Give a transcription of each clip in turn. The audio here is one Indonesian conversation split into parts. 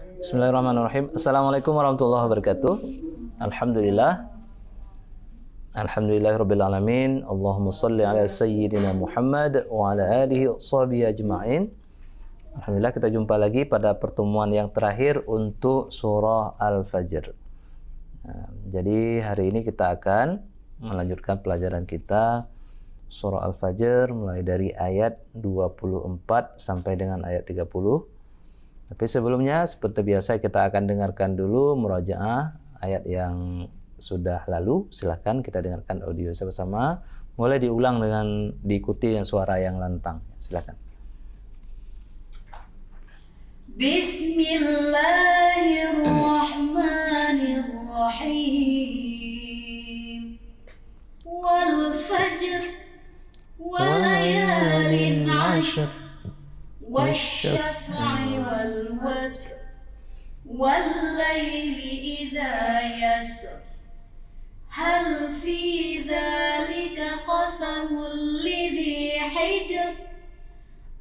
Bismillahirrahmanirrahim. Assalamualaikum warahmatullahi wabarakatuh. Alhamdulillah. Alhamdulillahirabbil alamin. Allahumma shalli ala sayyidina Muhammad wa ala alihi washabihi ajma'in. Alhamdulillah, kita jumpa lagi pada pertemuan yang terakhir untuk surah Al-Fajr. Nah, jadi hari ini kita akan melanjutkan pelajaran kita surah Al-Fajr mulai dari ayat 24 sampai dengan ayat 30. Tapi sebelumnya seperti biasa kita akan dengarkan dulu murajaah ayat yang sudah lalu. Silahkan kita dengarkan audio sama-sama. Mulai diulang dengan diikuti dengan suara yang lantang. Silahkan. Bismillahirrahmanirrahim. Wal fajr walayalin 'ashr wasyaf'i wal watr wal laili idza yasr hal fi dzalika qasamul lidhi hijr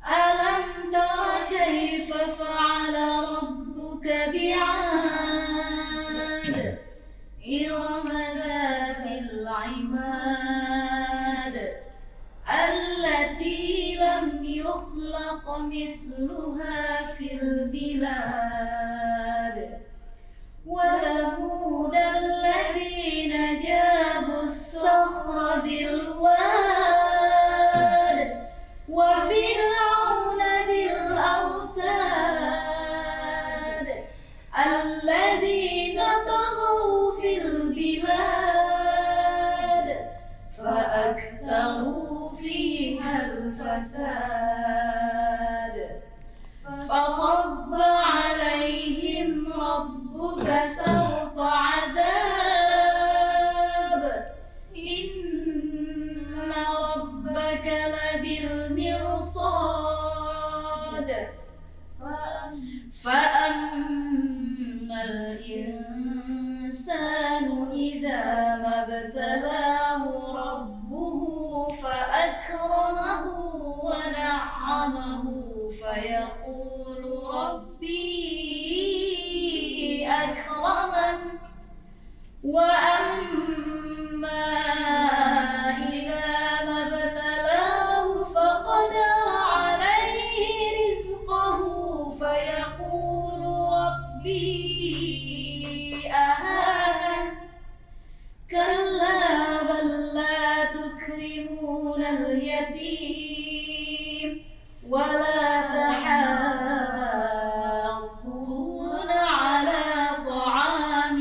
alam tara kayfa fa'ala rabbuka bi'ad irama dhatil 'imad allati lam yukhlaq mithluha fil bilad wa thamud alladhina jabu as-sakhra bil wad wa fir'auna dhil awtad alladhina taghaw fil bilad فأكثروا فيها الفساد فصب عليهم ربك سوط عذاب إن ربك لبالمرصاد فأما الإنسان إذا ما ابتلاه ربه فأكرمه ونعمه فيقول ربي أكرمن وأما إذا ما ابتلاه فقدر عليه رزقه فيقول ربي أهانن كلا بل لا تكرمون اليتيم ولا تحاضون على طعام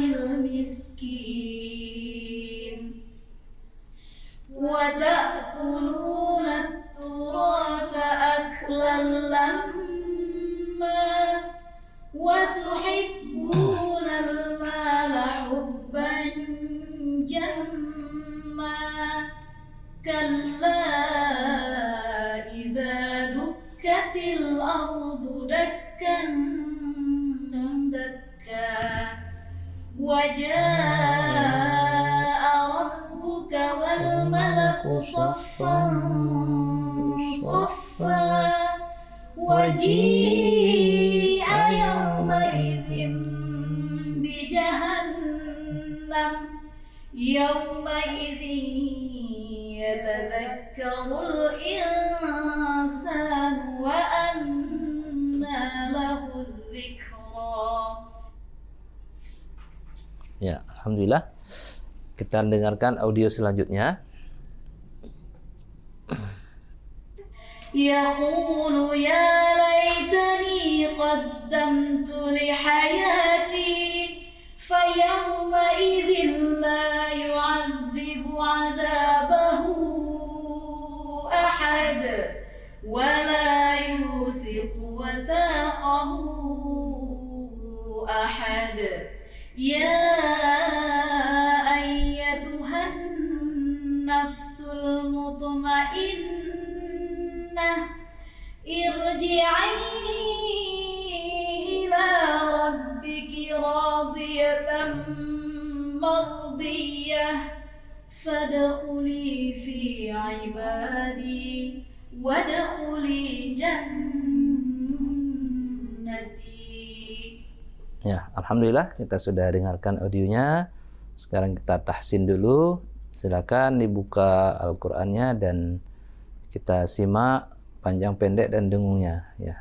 المسكين وتأكلون التراث أكلا لما وتحبون المال حبا جما كلا إذا دكت الأرض دكا دكا وجاء ربك والملك صفا صفا وجيء يومئذ بجهنم يومئذ يتذكر الإنسان وأنى له الذكرى. Ya, alhamdulillah. Kita dengarkan audio selanjutnya. يقول يا ليتني قدمت لحياتي فيومئذ لا يعذب عذابه أحد ولا يوثق وثاقه أحد يا أيتها النفس المطمئنة ارجعي إلى ربك راضية مرضية فادخلي في عبادي وادخلي جنتي. Ya, alhamdulillah kita sudah dengarkan audionya. Sekarang kita tahsin dulu. Silakan dibuka Al-Qur'annya dan kita simak panjang pendek dan dengungnya ya.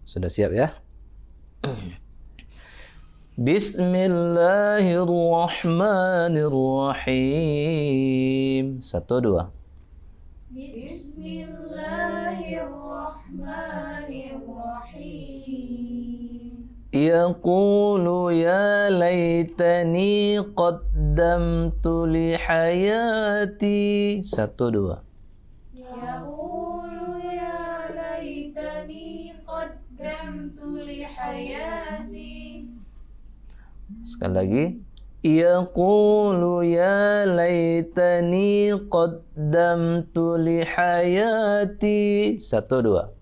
Sudah siap ya? Bismillahirrahmanirrahim. 1 2. Bismillahirrahmanirrahim. Yaqulu ya laitani qaddamtu li hayati. 1 2. Yaqulu ya laitani qaddamtu li hayati. Sekali lagi. Yaqulu ya laitani qaddamtu li hayati. 1 2.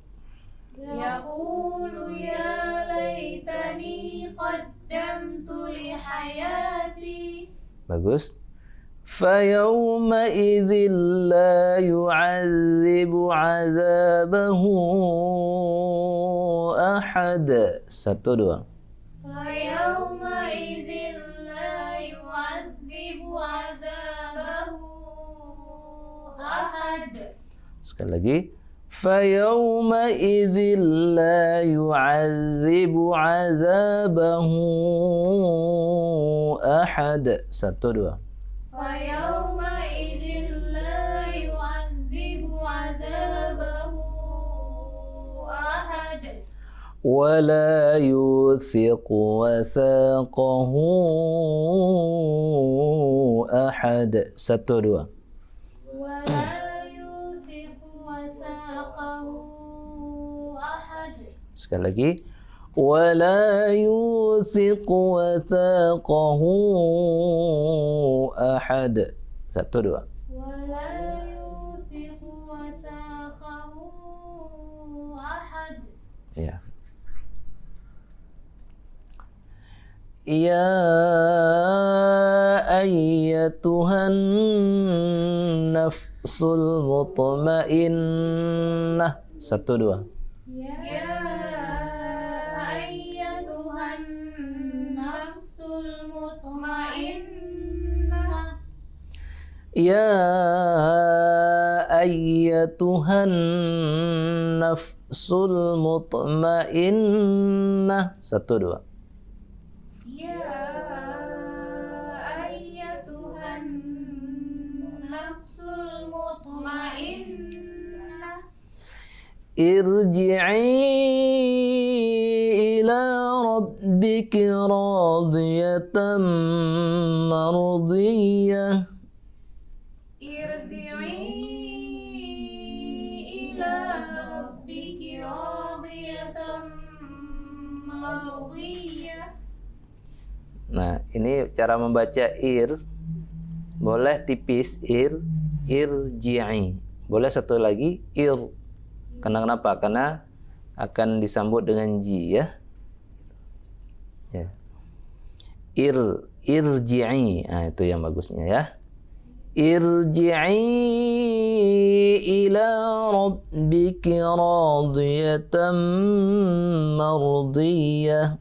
Yaqulu ya laitani qaddamtu li hayati. Bagus. فَيَوْمَئِذٍ لَا يُعَذِّبُ عَذَابَهُ أَحَدٌ. 1 2. فَيَوْمَئِذٍ لَا يُعَذِّبُ عَذَابَهُ أَحَدٌ. Sekali lagi. فَيَوْمَئِذٍ لَا يُعَذِّبُ عَذَابَهُ أَحَدٌ. 1 2. فَيَوْمَئِذٍ لَا يُعَذِّبُ عَذَابَهُ أَحَدٌ. وَلَا يُوثِقُ وَثَاقَهُ أَحَدٌ. 1 2. وَلَا يُوثِقُ وَثَاقَهُ أَحَدٌ. Sekali lagi. وَلَا يُوثِقُ وَثَاقَهُ أَحَدٌ. 1 2. وَلَا يُوثِقُ وَثَاقَهُ أَحَدٌ. Ya. Ya ayyatuhan nafsul mutmainnah. 1 2. Ya ayyatuhan nafsul mutmainnah. Ya ayyatuhan nafsul mutmainnah. 1 2. Ya ayyatuhan nafsul mutmainnah. Irji'i ila rabbiki radiyatan mardiyah. Irji'i ila rabbiki radiyatan mardiyah. Nah, ini cara membaca ir. Boleh tipis irji'i. Boleh satu lagi ir. Karena kenapa? Karena akan disambut dengan ji ya. Ya. Irji'i. Nah, itu yang bagusnya ya. Irji'i ila rabbiki radiyatan mardiyah.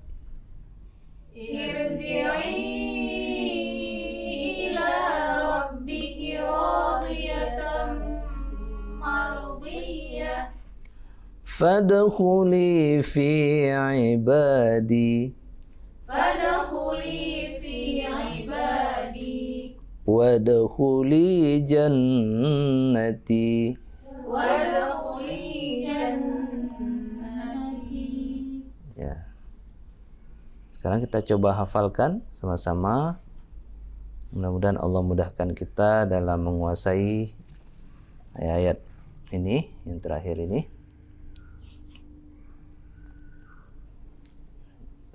Irji'i ila rabbiki radiyatan mardiyah. Fadkhuli fi ibadi. Fadkhuli fi ibadi. Wadkhuli jannati. Wadkhuli jannati. Ya. Sekarang kita coba hafalkan sama-sama. Mudah-mudahan Allah mudahkan kita dalam menguasai ayat-ayat ini, yang terakhir ini.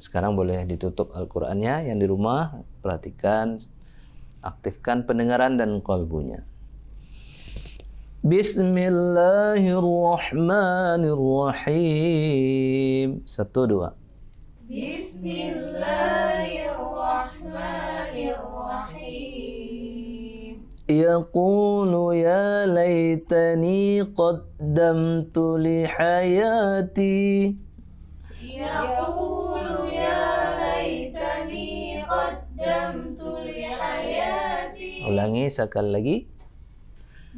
Sekarang boleh ditutup Al-Qur'annya. Yang di rumah perhatikan, aktifkan pendengaran dan qalbunya. Bismillahirrahmanirrahim. 1 2. Bismillahirrahmanirrahim. يقول يا ليتني قدمت لحياتي. يقول يا ليتني قدمت لحياتي. Ulangi sekali lagi.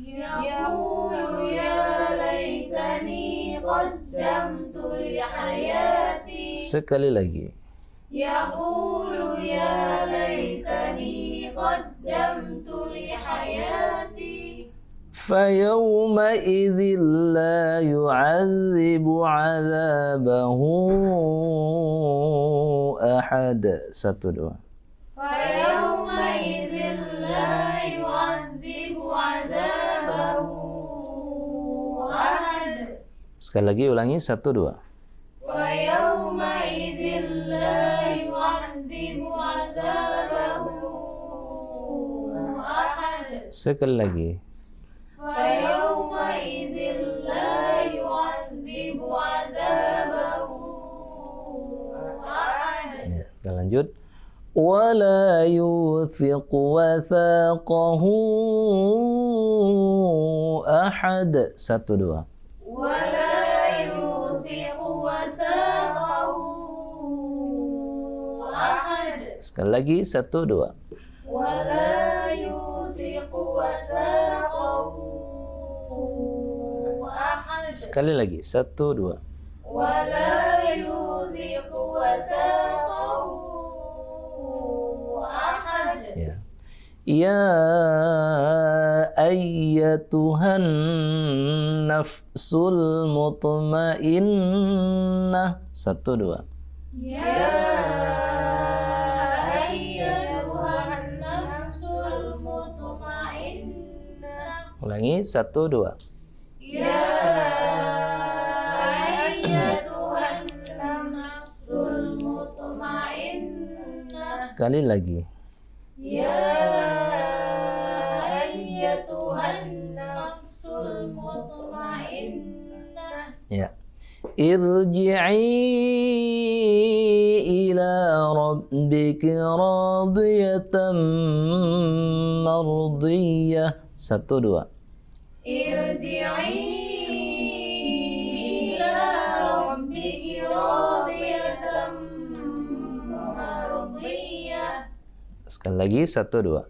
يقول يا ليتني قدمت لحياتي. Sekali lagi. يقول يا ليتني قدمت لحياتي. فيومئذ لا يعذب عذابه أحد. 1, 2. فيومئذ لا يعذب عذابه أحد. Sekali lagi ulangi 1, 2. فيومئذ لا يعذب عذابه أحد. Sekali lagi. فيومئذ لا يعذب عذابه أحد. Ya, kita lanjut. ولا يوثق وثاقه أحد. 1, 2. ولا يوثق وثاقه أحد. Sekali lagi 1, 2. ولا يوثق وثاقه أحد. Sekali lagi 1, 2. ولا يوثق وثاقه أحد. Ya. Ya ayyatuhan nafsul mutmainnah. 1, 2. يا أيتها النفس المطمئنة. Ulangi 1, 2. يا أيتها النفس المطمئنة. Sekali lagi. يا أيتها النفس المطمئنة. Ya. Irji'i ila rabbiki radiyatan mardiyah. 1, 2. ارجعي إلى ربك راضية مرضية. Sekali lagi 1, 2.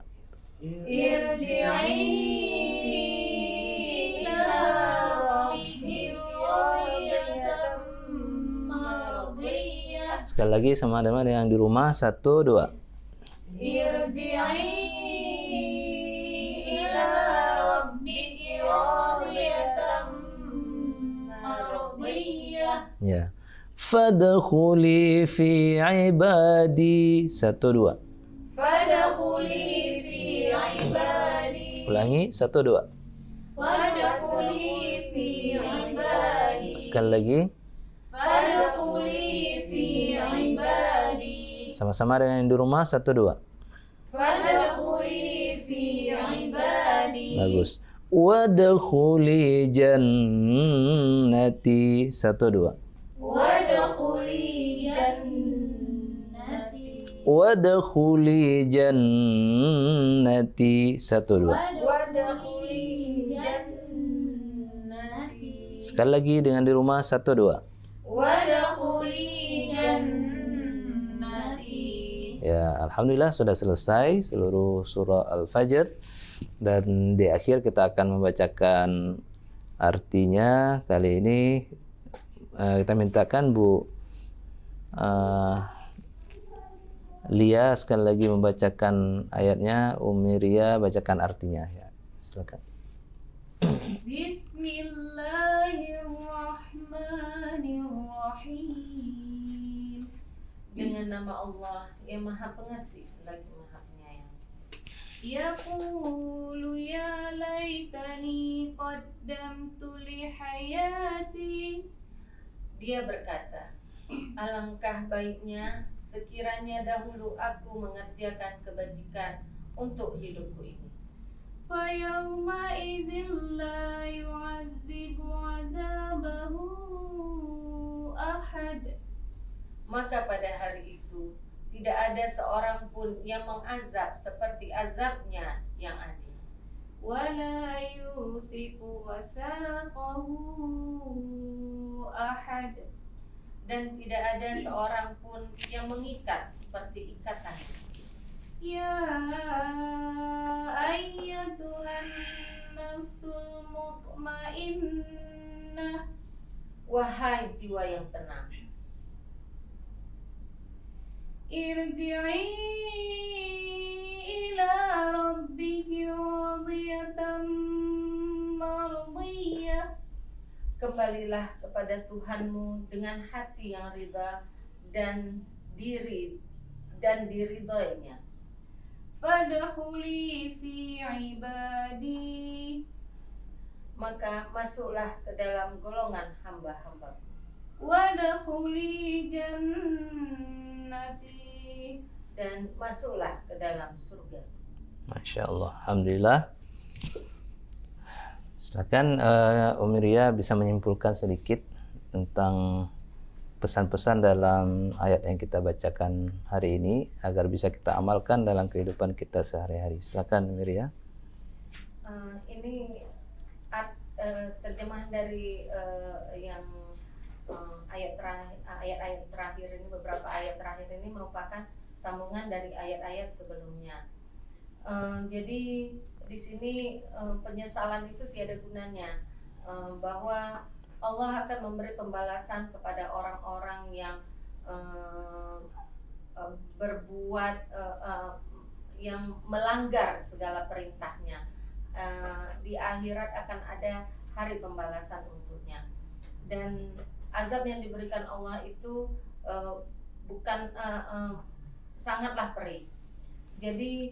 ارجعي إلى ربك راضية مرضية. Sekali lagi sama-sama yang di rumah. 1, 2. ارجعي إلى ربك راضية مرضية. Ya. Fadkhuli fi ibadi. 1, 2. فادخلي في عبادي. Ulangi 1, 2. فادخلي في عبادي. Sekali lagi. فادخلي في عبادي. Sama-sama dengan yang di rumah. 1, 2. فادخلي في عبادي. Bagus. Wadkhuli jannati. 1, 2. وادخلي جنتي. Wadkhuli jannati. 1, 2. وادخلي جنتي. Sekali lagi dengan di rumah. 1, 2. وادخلي جنتي. Ya, alhamdulillah sudah selesai seluruh surah Al-Fajr, dan di akhir kita akan membacakan artinya. Kali ini kita mintakan Bu Lia sekali lagi membacakan ayatnya, Umi Ria bacakan artinya. Ya, silakan. Bismillahirrahmanirrahim. Dengan nama Allah yang Maha Pengasih lagi Maha Penyayang. Yaqulu ya laitani qaddamtu li hayati. Dia berkata, alangkah baiknya sekiranya dahulu aku mengerjakan kebajikan untuk hidupku ini. Fayawma idzin la yu'adzibu 'adzabahu ahad. Maka pada hari itu tidak ada seorang pun yang mengazab seperti azabnya yang adil. ولا يوثق وثاقه أحد. Dan tidak ada seorang pun yang mengikat seperti ikatan. Ya ayyatuhan nafsul mutmainnah, Wahai jiwa yang tenang, irji'i ila rabbiki radiyatan mardiyah. kembalilah kepada Tuhanmu dengan hati yang ridha dan diridhoinya. Fadkhuli fi ibadi, Maka masuklah ke dalam golongan hamba-hamba. wadkhuli jannati, Dan masuklah ke dalam surga. Masya Allah, alhamdulillah. Silakan Umiria bisa menyimpulkan sedikit tentang pesan-pesan dalam ayat yang kita bacakan hari ini agar bisa kita amalkan dalam kehidupan kita sehari-hari. Silakan Umiria. Ini terjemahan dari yang ayat-ayat terakhir ini, beberapa ayat terakhir ini merupakan sambungan dari ayat-ayat sebelumnya. Jadi di sini penyesalan itu tiada gunanya, bahwa Allah akan memberi pembalasan kepada orang-orang yang berbuat yang melanggar segala perintahnya. Di akhirat akan ada hari pembalasan untuknya, dan azab yang diberikan Allah itu bukan sangatlah perih. Jadi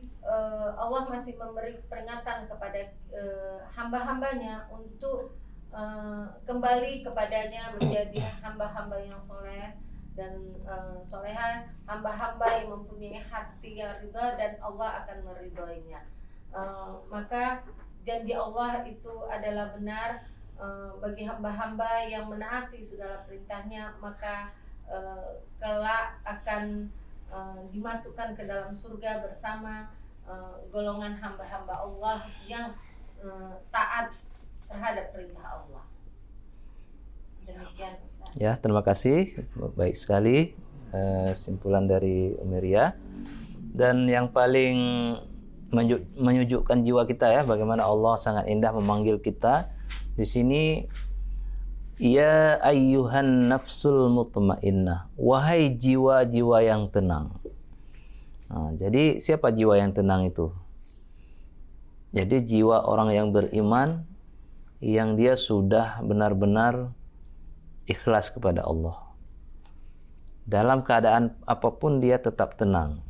Allah masih memberi peringatan kepada hamba-hambanya untuk kembali kepadanya, menjadi hamba-hamba yang soleh dan soleha, hamba-hamba yang mempunyai hati yang ridha dan Allah akan meridhoinya. Maka janji Allah itu adalah benar bagi hamba-hamba yang menaati segala perintahnya, maka kelak akan dimasukkan ke dalam surga bersama golongan hamba-hamba Allah yang taat terhadap perintah Allah. Demikian Ustaz. Ya, terima kasih. Baik sekali simpulan dari Umiria. Dan yang paling menyejukkan jiwa kita ya, bagaimana Allah sangat indah memanggil kita di sini. Ya ayyuhan nafsul mutmainnah, wahai jiwa-jiwa yang tenang. Nah, jadi siapa jiwa yang tenang itu? Jadi jiwa orang yang beriman, yang dia sudah benar-benar ikhlas kepada Allah. Dalam keadaan apapun dia tetap tenang.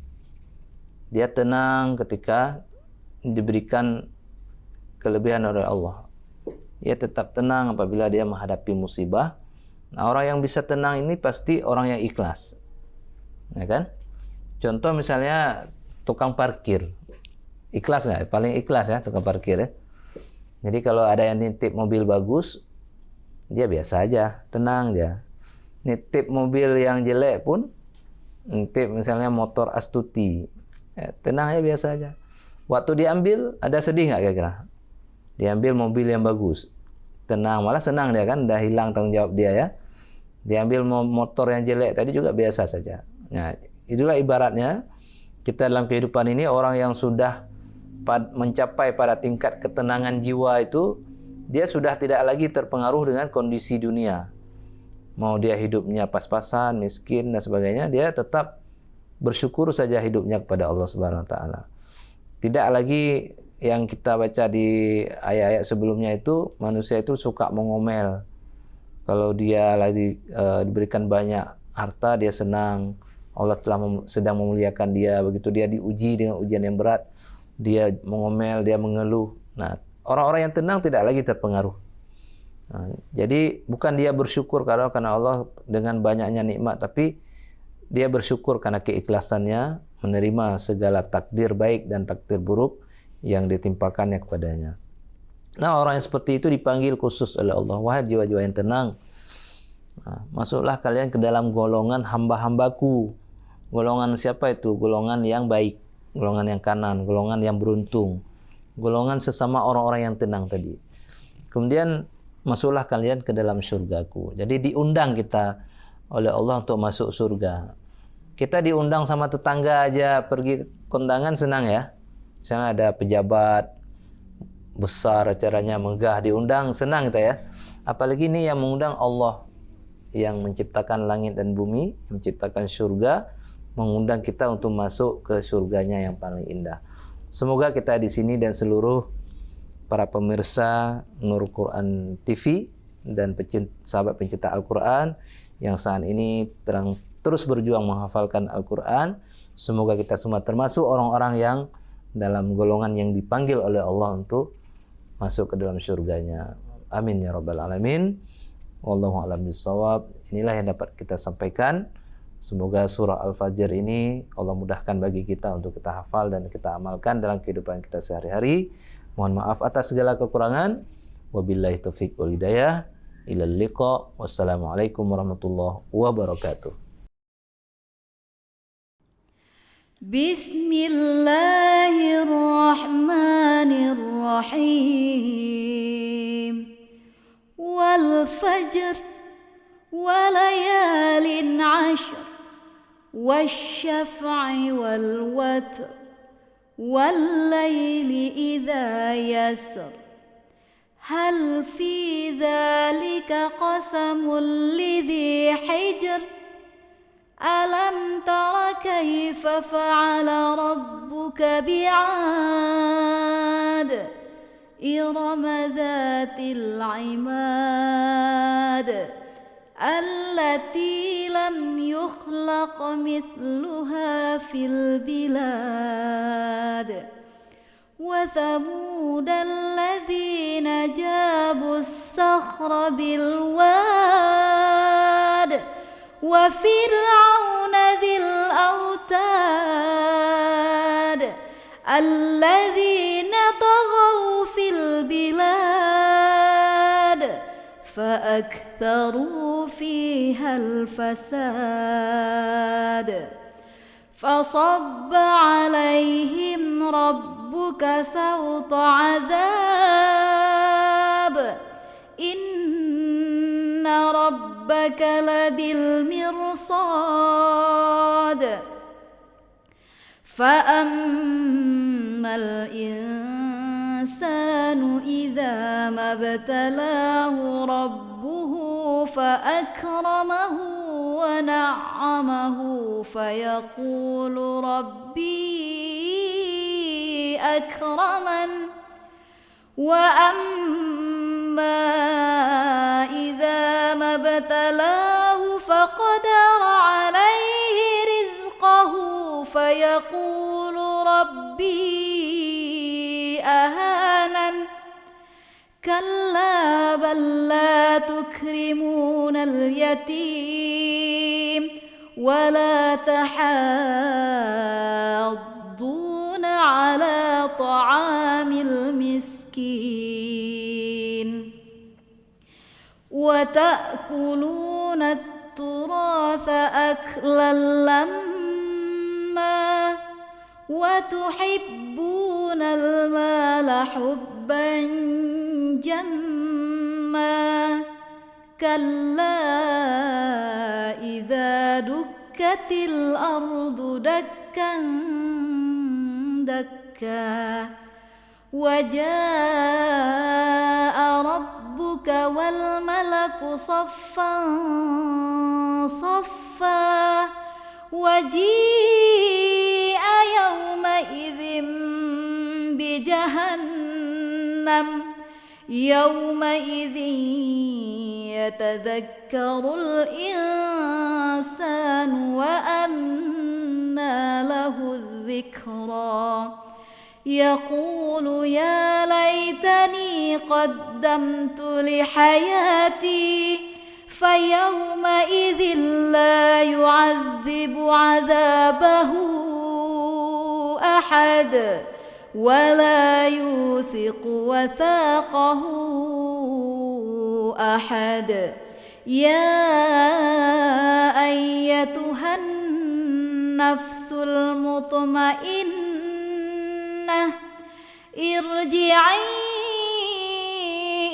Dia tenang ketika diberikan kelebihan oleh Allah. Dia tetap tenang apabila dia menghadapi musibah. Nah, orang yang bisa tenang ini pasti orang yang ikhlas, ya kan? Contoh misalnya tukang parkir, ikhlas nggak? Paling ikhlas ya tukang parkir ya. Jadi kalau ada yang nitip mobil bagus, dia biasa aja, tenang aja. Nitip mobil yang jelek pun, nitip misalnya motor Astuti, ya, tenang aja, biasa aja. Waktu diambil ada sedih nggak kira-kira? Diambil mobil yang bagus, tenang, malah senang dia kan, udah hilang tanggung jawab dia ya. Diambil motor yang jelek tadi juga biasa saja. Nah, itulah ibaratnya kita dalam kehidupan ini, orang yang sudah mencapai pada tingkat ketenangan jiwa itu, dia sudah tidak lagi terpengaruh dengan kondisi dunia. Mau dia hidupnya pas-pasan, miskin dan sebagainya, dia tetap bersyukur saja hidupnya kepada Allah Subhanahu wa taala. Tidak lagi yang kita baca di ayat-ayat sebelumnya itu, manusia itu suka mengomel. Kalau dia lagi diberikan banyak harta, dia senang. Allah telah sedang memuliakan dia. Begitu dia diuji dengan ujian yang berat, dia mengomel, dia mengeluh. Nah, orang-orang yang tenang tidak lagi terpengaruh. Nah, jadi bukan dia bersyukur karena Allah dengan banyaknya nikmat, tapi dia bersyukur karena keikhlasannya menerima segala takdir baik dan takdir buruk yang ditimpakannya kepadanya. Nah, orang yang seperti itu dipanggil khusus oleh Allah, wahai jiwa-jiwa yang tenang. Nah, masuklah kalian ke dalam golongan hamba-hambaku. Golongan siapa itu? Golongan yang baik, golongan yang kanan, golongan yang beruntung. golongan sesama orang-orang yang tenang tadi. Kemudian masuklah kalian ke dalam surgaku. Jadi diundang kita oleh Allah untuk masuk surga. Kita diundang sama tetangga aja pergi kondangan senang ya. Misalnya ada pejabat besar acaranya megah diundang senang kita ya. Apalagi ini yang mengundang Allah yang menciptakan langit dan bumi, menciptakan surga, mengundang kita untuk masuk ke surganya yang paling indah. Semoga kita di sini dan seluruh para pemirsa Nur Quran TV dan sahabat pencinta Al-Quran yang saat ini terus berjuang menghafalkan Al-Quran, semoga kita semua termasuk orang-orang yang dalam golongan yang dipanggil oleh Allah untuk masuk ke dalam surganya. Amin ya rabbal alamin. Wallahu a'lam bishawab. Inilah yang dapat kita sampaikan. Semoga surah Al-Fajr ini Allah mudahkan bagi kita untuk kita hafal dan kita amalkan dalam kehidupan kita sehari-hari. Mohon maaf atas segala kekurangan. Wabillahi taufiq wal hidayah. Ilal liqa. Wassalamualaikum warahmatullahi wabarakatuh. Bismillahirrahmanirrahim. Wal fajr walayalin 'ashr wasyaf'i wal watr wal laili idza yasr hal fi dzalika qasamul lidhi hijr alam tara kaifa fa'ala rabbuka bi'ad irama dzatil 'imad allati lam yukhlaq mithluha fil bilad wa thamud alladhina jabu as-sakhra bil wad wa fir'auna dhil autad alladhina taghaw fil bilad فأكثروا فيها الفساد فصب عليهم ربك سوط عذاب إن ربك لبالمرصاد فأما الإنسان إذا ما ابتلاه ربه فأكرمه ونعمه فيقول ربي أكرمن وأما إذا ما ابتلاه فقدر عليه رزقه فيقول ربي أهانن كلا بل لا تكرمون اليتيم ولا تحاضون على طعام المسكين وتأكلون التراث أكلا لما وتحبون المال حبا جما كلا إذا دكت الأرض دكا دكا وجاء ربك والملك صفا صفا وجيء يومئذ بجهنم يومئذ يتذكر الإنسان وأنى له الذكرى يقول يا ليتني قدمت لحياتي فيومئذ لا يعذب عذابه أحد ولا يوثق وثاقه أحد يا أيتها النفس المطمئنة ارجعي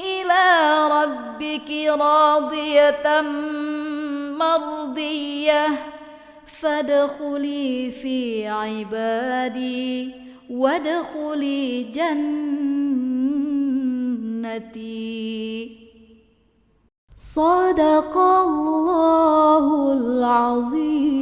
إلى ربك راضية مرضية فادخلي في عبادي وادخلي جنتي. صدق الله العظيم.